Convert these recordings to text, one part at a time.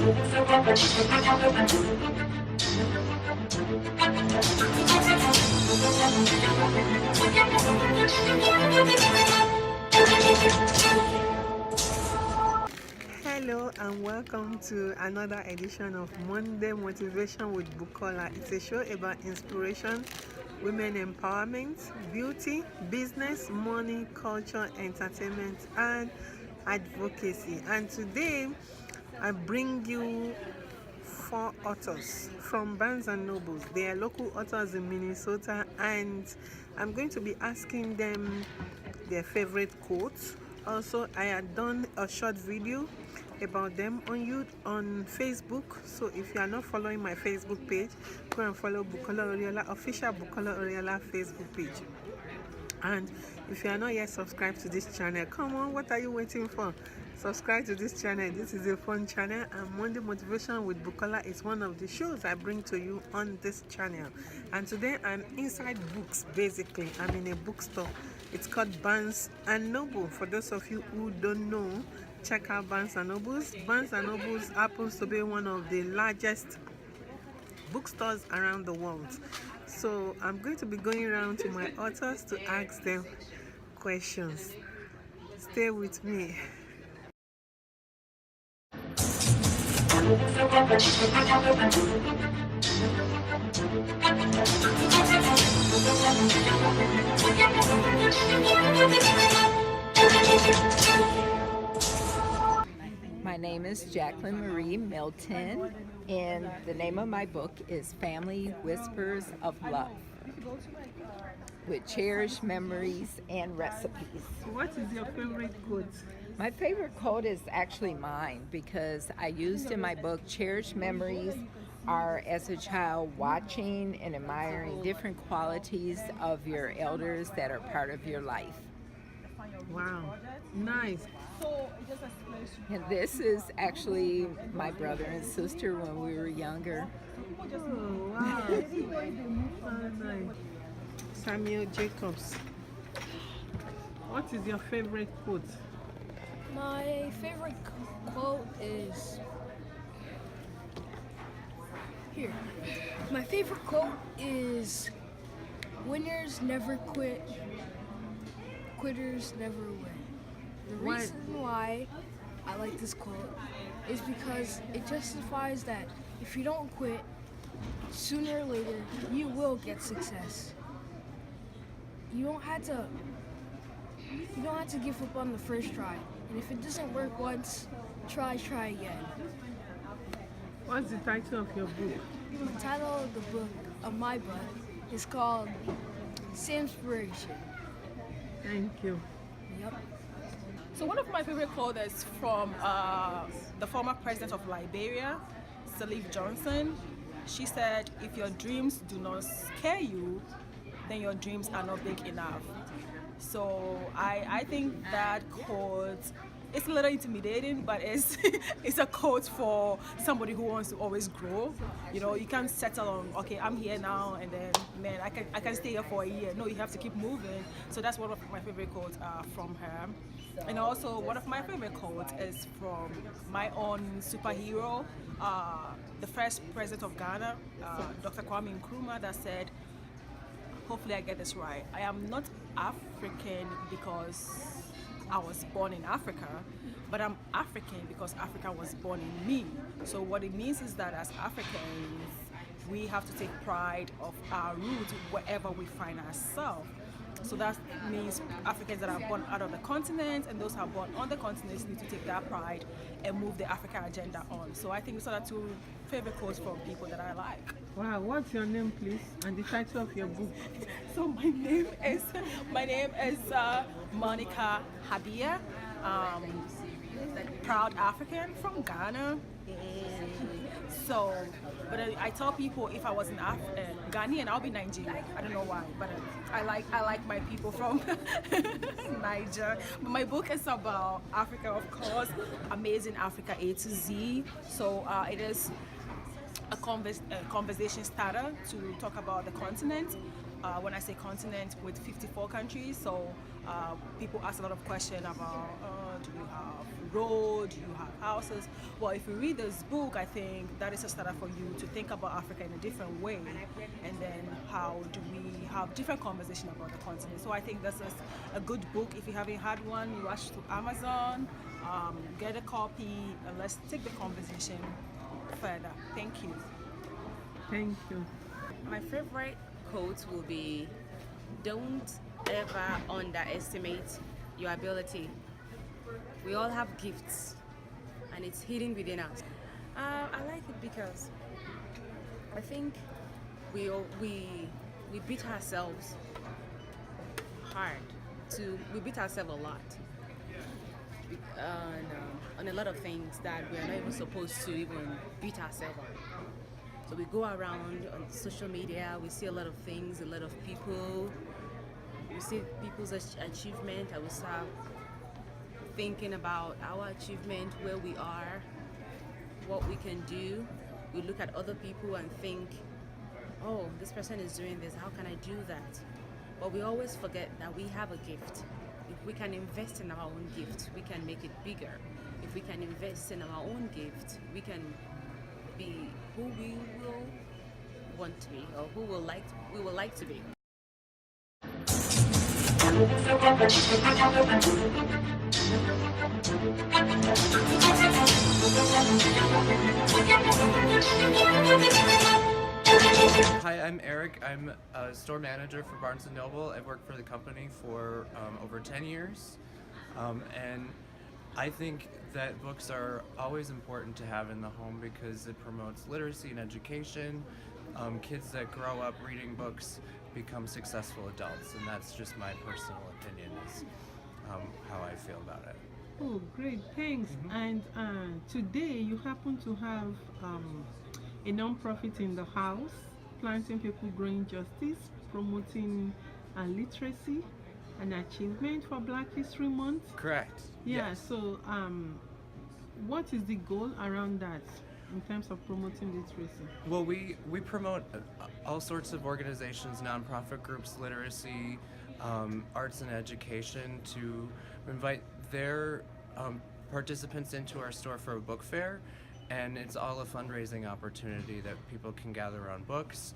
Hello and welcome to another edition of Monday Motivation with Bukola. It's a show about inspiration, women empowerment, beauty, business, money, culture, entertainment, and advocacy. And today I bring you 4 authors from Barnes and Nobles. They are local authors in Minnesota, and I'm going to be asking them their favorite quotes. Also, I had done a short video about them on Facebook. So if you are not following my Facebook page, go and follow Bukola Oriola, official Bukola Oriola Facebook page. And if you are not yet subscribed to this channel, come on, what are you waiting for? Subscribe to this channel. This is a fun channel, and Monday Motivation with Bukola is one of the shows I bring to you on this channel. And today I'm inside books. Basically, I'm in a bookstore. It's called Barnes and Noble. For those of you who don't know, check out Barnes and Nobles. Barnes and Nobles happens to be one of the largest bookstores around the world. So I'm going to be going around to my authors to ask them questions. Stay with me. My name is Jacqueline Marie Milton, and the name of my book is Family Whispers of Love, with cherished memories and recipes. What is your favorite quote? My favorite quote is actually mine, because I used in my book cherished memories are as a child watching and admiring different qualities of your elders that are part of your life. Wow, nice. And this is actually my brother and sister when we were younger. Oh, wow. Nice. Samuel Jacobs. What is your favorite quote? My favorite quote is here. My favorite quote is winners never quit, quitters never win. The reason why I like this quote is because it justifies that if you don't quit, sooner or later you will get success. You don't have to give up on the first try. And if it doesn't work once, try again. What's the title of your book? The title of the book, of my book, is called Inspiration. Thank you. Yep. So one of my favorite quotes is from the former president of Liberia, Salif Johnson. She said, "If your dreams do not scare you, then your dreams are not big enough." So I think that quote, it's a little intimidating, but it's it's a quote for somebody who wants to always grow. You know, you can't settle on, okay, I'm here now and then, man, I can stay here for a year. No, you have to keep moving. So that's one of my favorite quotes from her. And also one of my favorite quotes is from my own superhero, the first president of Ghana, Dr. Kwame Nkrumah, that said, hopefully I get this right, I am not African because I was born in Africa, but I'm African because Africa was born in me. So what it means is that as Africans, we have to take pride of our roots wherever we find ourselves. So that means Africans that are born out of the continent and those who are born on the continent need to take that pride and move the Africa agenda on. So I think these are the 2 favorite quotes from people that I like. Wow, what's your name, please, and the title of your book? So my name is Monica Habia, proud African from Ghana. So, but I tell people if I wasn't Ghanaian, I'll be Nigerian. I don't know why, but I like my people from Niger. But my book is about Africa, of course, amazing Africa A to Z. So it is a conversation starter to talk about the continent. When I say continent, with 54 countries, so people ask a lot of questions about around you. You have road, you have houses. Well, if you read this book, I think that is a starter for you to think about Africa in a different way, and then how do we have different conversation about the continent. So I think this is a good book. If you haven't had one, you rush to Amazon, get a copy, and let's take the conversation further. Thank you. Thank you. My favorite quote will be, "Don't ever underestimate your ability. We all have gifts, and it's hidden within us." I like it because I think we beat ourselves hard. We beat ourselves a lot on a lot of things that we are not even supposed to even beat ourselves on. So we go around on social media, we see a lot of things, a lot of people, we see people's achievement, and we start thinking about our achievement, where we are, what we can do. We look at other people and think, oh, this person is doing this, how can I do that? But we always forget that we have a gift. If we can invest in our own gift, we can make it bigger. If we can invest in our own gift, we can be who we will want to be, or we will like to be. Hi, I'm Eric. I'm a store manager for Barnes & Noble. I've worked for the company for over 10 years. And I think that books are always important to have in the home because it promotes literacy and education. Kids that grow up reading books become successful adults, and that's just my personal opinion, is how I feel about it. Oh, great, thanks. And today you happen to have a non-profit in the house, Planting People Growing Justice, promoting literacy and achievement for Black History Month. Correct. Yeah, Yes. so what is the goal around that in terms of promoting literacy? Well, we promote all sorts of organizations, nonprofit groups, literacy, arts and education, to invite their participants into our store for a book fair. And it's all a fundraising opportunity that people can gather around books,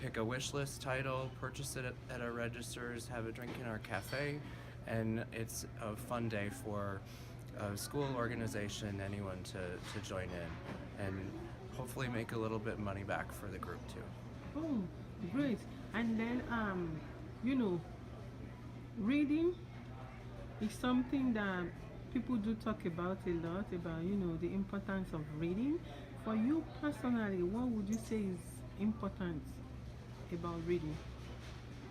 pick a wish list title, purchase it at our registers, have a drink in our cafe, and it's a fun day for a school organization, anyone to join in, and hopefully make a little bit of money back for the group too. Oh, great. And then, reading is something that people do talk about a lot, about, the importance of reading. For you personally, what would you say is important about reading?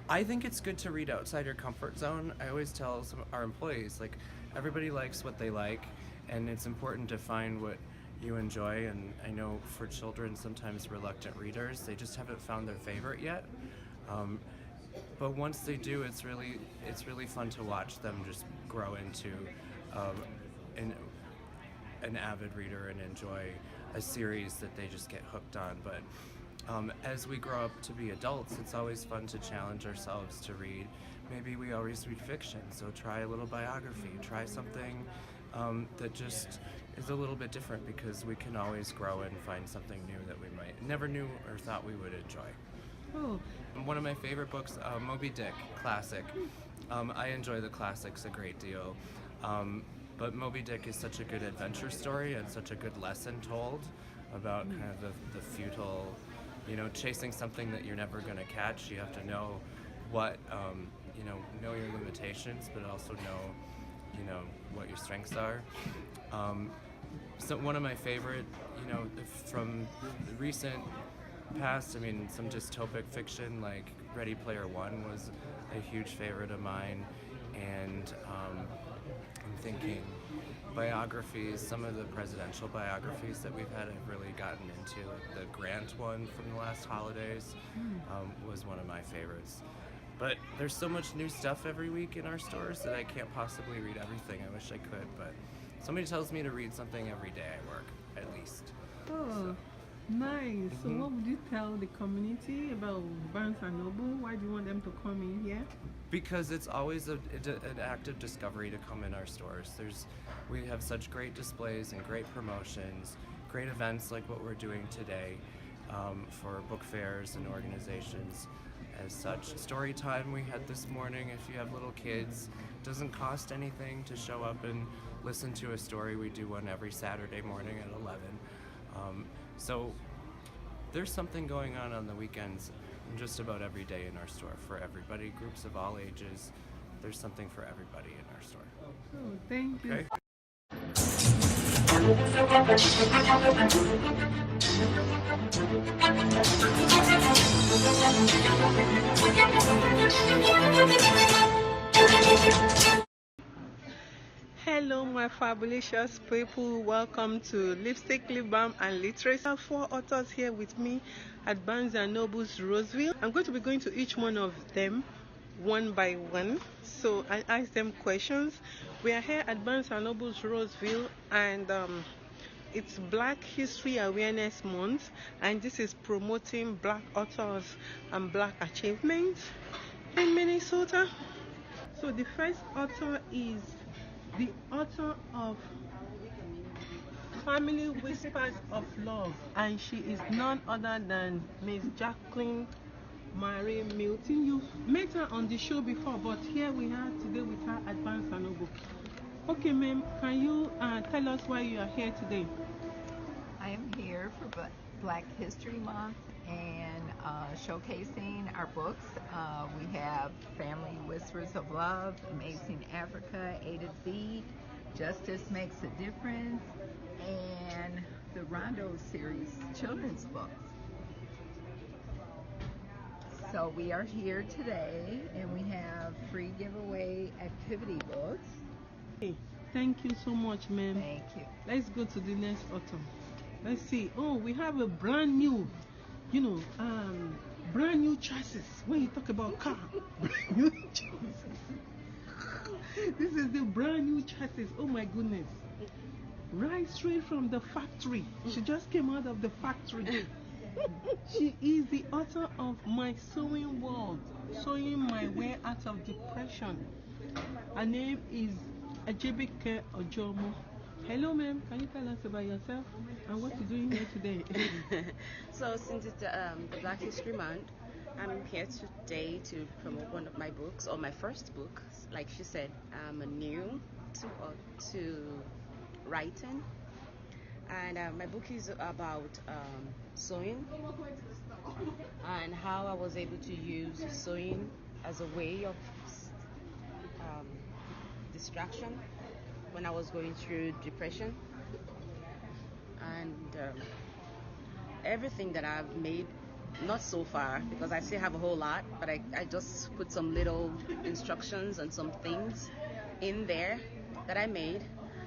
I think it's good to read outside your comfort zone. I always tell our employees, like, everybody likes what they like, and it's important to find what you enjoy. And I know for children, sometimes reluctant readers, they just haven't found their favorite yet. But once they do, it's really fun to watch them just grow into an avid reader and enjoy a series that they just get hooked on. But as we grow up to be adults, it's always fun to challenge ourselves to read. Maybe we always read fiction, so try a little biography, try something that just is a little bit different, because we can always grow and find something new that we might never knew or thought we would enjoy. Oh, One of my favorite books, Moby Dick, classic. I enjoy the classics a great deal. But Moby Dick is such a good adventure story and such a good lesson told about kind of the futile, chasing something that you're never going to catch. You have to know what, know your limitations, but also know, what your strengths are. So one of my favorite, from the recent past, some dystopic fiction like Ready Player One was a huge favorite of mine, and I'm thinking biographies, some of the presidential biographies that we've had I've really gotten into, like the Grant one from the last holidays was one of my favorites. But there's so much new stuff every week in our stores that I can't possibly read everything. I wish I could, but somebody tells me to read something every day I work, at least. Oh, Nice. So what would you tell the community about Barnes and Noble? Why do you want them to come in here? Because it's always an act of discovery to come in our stores. We have such great displays and great promotions, great events like what we're doing today for book fairs and organizations as such. Story time we had this morning, if you have little kids, doesn't cost anything to show up and listen to a story. We do one every Saturday morning at 11. So there's something going on the weekends just about every day in our store for everybody, groups of all ages. There's something for everybody in our store. Oh, thank you. Okay. Hello, my fabulous people. Welcome to Lipstick, Lip Balm, and Literature. I have 4 authors here with me at Barnes & Noble's Roseville. I'm going to be going to each one of them one by one. So I ask them questions. We are here at Barnes & Noble's Roseville, and it's Black History Awareness Month, and this is promoting Black authors and Black achievements in Minnesota. So the first author is the author of Family Whispers of Love, and she is none other than Miss Jacqueline Marie Milton. You met her on the show before, but here we are today with her at Barnes & Noble. Okay, ma'am, can you tell us why you are here today? I am here for Black History Month and showcasing our books. We have Family Whispers of Love, Amazing Africa, A to Z, Justice Makes a Difference, and the Rondo series children's books. So we are here today, and we have free giveaway activity books. Okay, thank you so much, ma'am. Thank you. Let's go to the next author. Let's see. Oh, we have a brand new, brand new chassis. When you talk about car, brand new chassis. This is the brand new chassis. Oh my goodness. Right straight from the factory. She just came out of the factory. She is the author of My Sewing World, Sewing My Way Out of Depression. Her name is Ajibike Ojomo. Hello, ma'am. Can you tell us about yourself and what you're doing here today? So since it's the Black History Month, I'm here today to promote one of my books, or my first book. Like she said, I'm new to writing, and my book is about sewing and how I was able to use sewing as a way of distraction when I was going through depression, and everything that I've made, not so far because I still have a whole lot, but I just put some little instructions and some things in there that I made,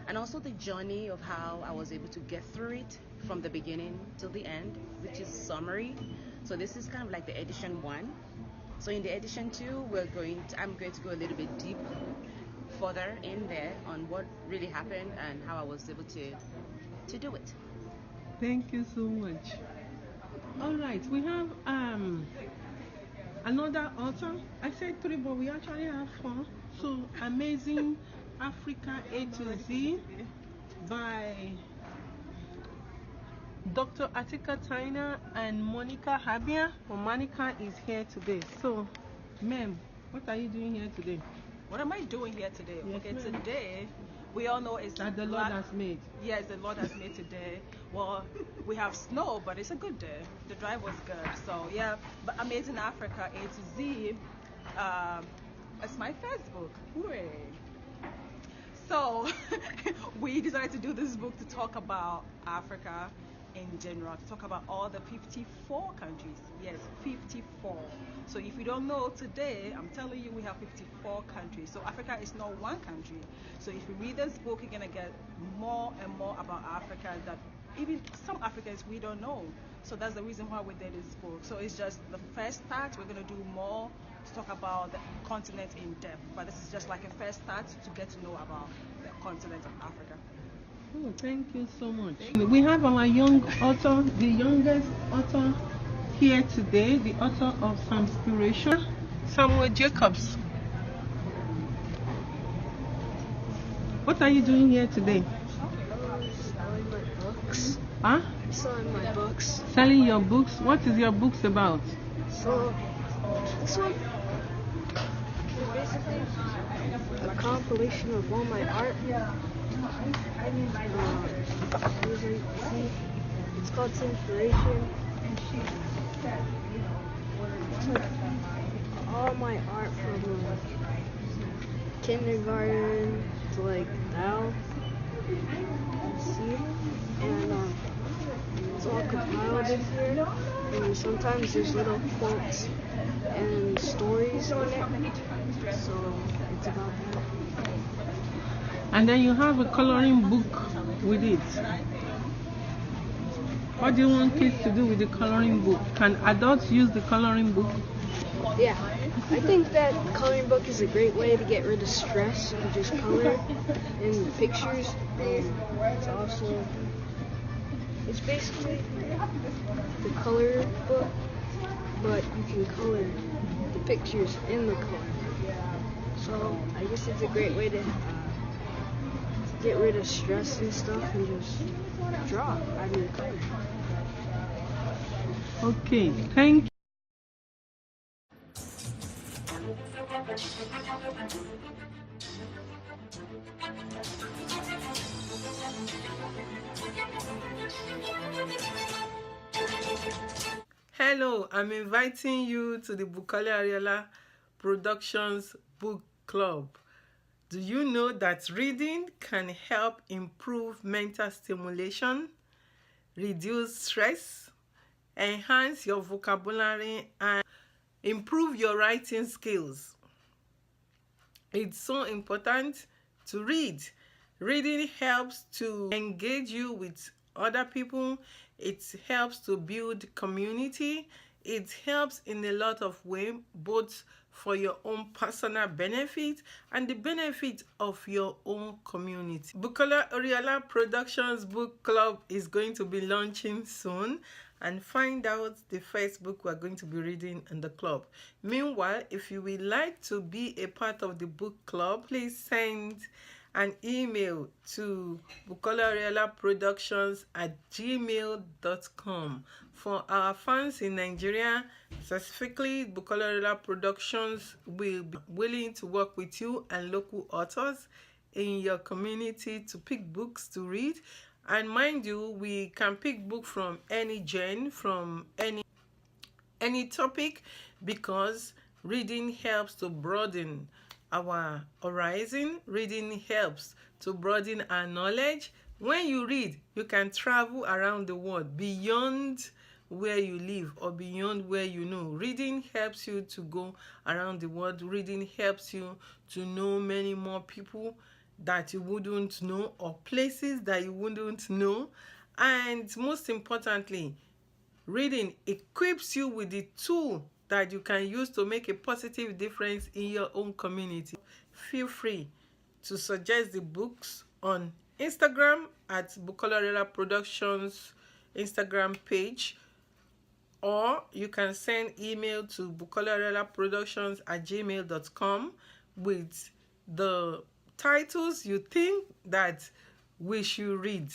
and also the journey of how I was able to get through it from the beginning till the end, which is summary. So this is kind of like the edition 1. So in the edition 2, I'm going to go a little bit deep further in there on what really happened and how I was able to do it. Thank you so much. All right, we have another author. I said 3, but we actually have 4. So, Amazing Africa A to Z by Dr. Atika Taina and Monica Habia. Well, Monica is here today. So, ma'am, what are you doing here today? What am I doing here today? Yes, Okay, ma'am. Today we all know it's That the Lord has made. Yes, the Lord has made today. Well, we have snow, but it's a good day. The drive was good. So yeah, but Amazing Africa A to Z, it's my first book. Hooray! So we decided to do this book to talk about Africa in general, to talk about all the 54 countries. Yes, 54. So if you don't know today, I'm telling you we have 54 countries. So Africa is not one country. So if you read this book, you're going to get more and more about Africa that even some Africans we don't know. So that's the reason why we did this book. So it's just the first start. We're going to do more to talk about the continent in depth. But this is just like a first start to get to know about the continent of Africa. Oh, thank you so much. We have our young author, the youngest author here today, the author of Inspirational, Samuel Jacobs. What are you doing here today? Selling my books. Huh? Selling my books. Selling your books? What is your books about? So this one is basically a compilation of all my art. It's called Inspiration. It's like all my art from kindergarten to like now. See, and it's all compiled in here. And sometimes there's little quotes and stories in it. So it's about that. And then you have a coloring book with it. What do you want kids to do with the coloring book? Can adults use the coloring book? Yeah, I think that coloring book is a great way to get rid of stress and just color in pictures. It's basically the color book, but you can color the pictures in the color. So I guess it's a great way to get rid of stress and stuff and just draw out of your color. Okay, thank you. Hello, I'm inviting you to the Bukola Oriola Productions Book Club. Do you know that reading can help improve mental stimulation, reduce stress, enhance your vocabulary, and improve your writing skills? It's so important to read. Reading helps to engage you with other people. It helps to build community. It helps in a lot of ways, both for your own personal benefit and the benefit of your own community. Bukola Oriola Productions Book Club is going to be launching soon, and find out the first book we're going to be reading in the club. Meanwhile, if you would like to be a part of the book club, please send an email to bukolaoriolaproductions@gmail.com. For our fans in Nigeria, specifically, Bukola Oriola Productions will be willing to work with you and local authors in your community to pick books to read. And mind you, we can pick book from any genre, from any topic, because reading helps to broaden our horizon. Reading helps to broaden our knowledge. When you read, you can travel around the world beyond where you live or beyond where you know. Reading helps you to go around the world. Reading helps you to know many more people that you wouldn't know, or places that you wouldn't know. And most importantly, reading equips you with the tool that you can use to make a positive difference in your own community. Feel free to suggest the books on Instagram at Bukola Oriola Productions Instagram page, or you can send email to bukolaoriolaproductions@gmail.com with the titles you think that we should read.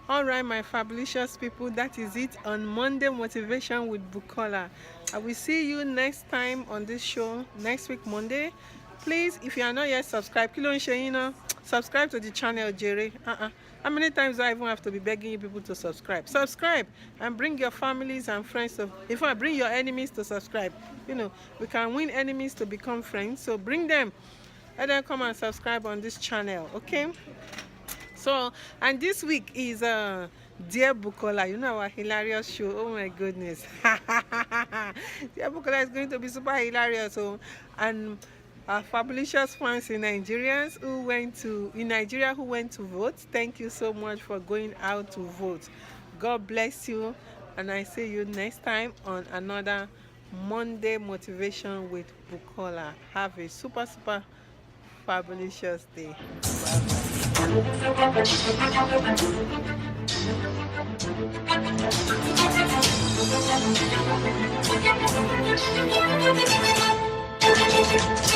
All right, my fabulous people, that is it on Monday Motivation with Bukola. I will see you next time on this show next week Monday. Please, if you are not yet subscribed, subscribe to the channel, Jerry. How many times do I even have to be begging you people to subscribe? Subscribe and bring your families and friends to, if I bring your enemies to subscribe. You know, we can win enemies to become friends. So bring them. Let them come and subscribe on this channel, okay? So, and this week is Dear Bukola, you know, our hilarious show. Oh my goodness. Dear Bukola is going to be super hilarious. So, and Our fabulous fans in Nigeria who went to vote, thank you so much for going out to vote. God bless you, and I see you next time on another Monday Motivation with Bukola. Have a super fabulous day. Bye-bye.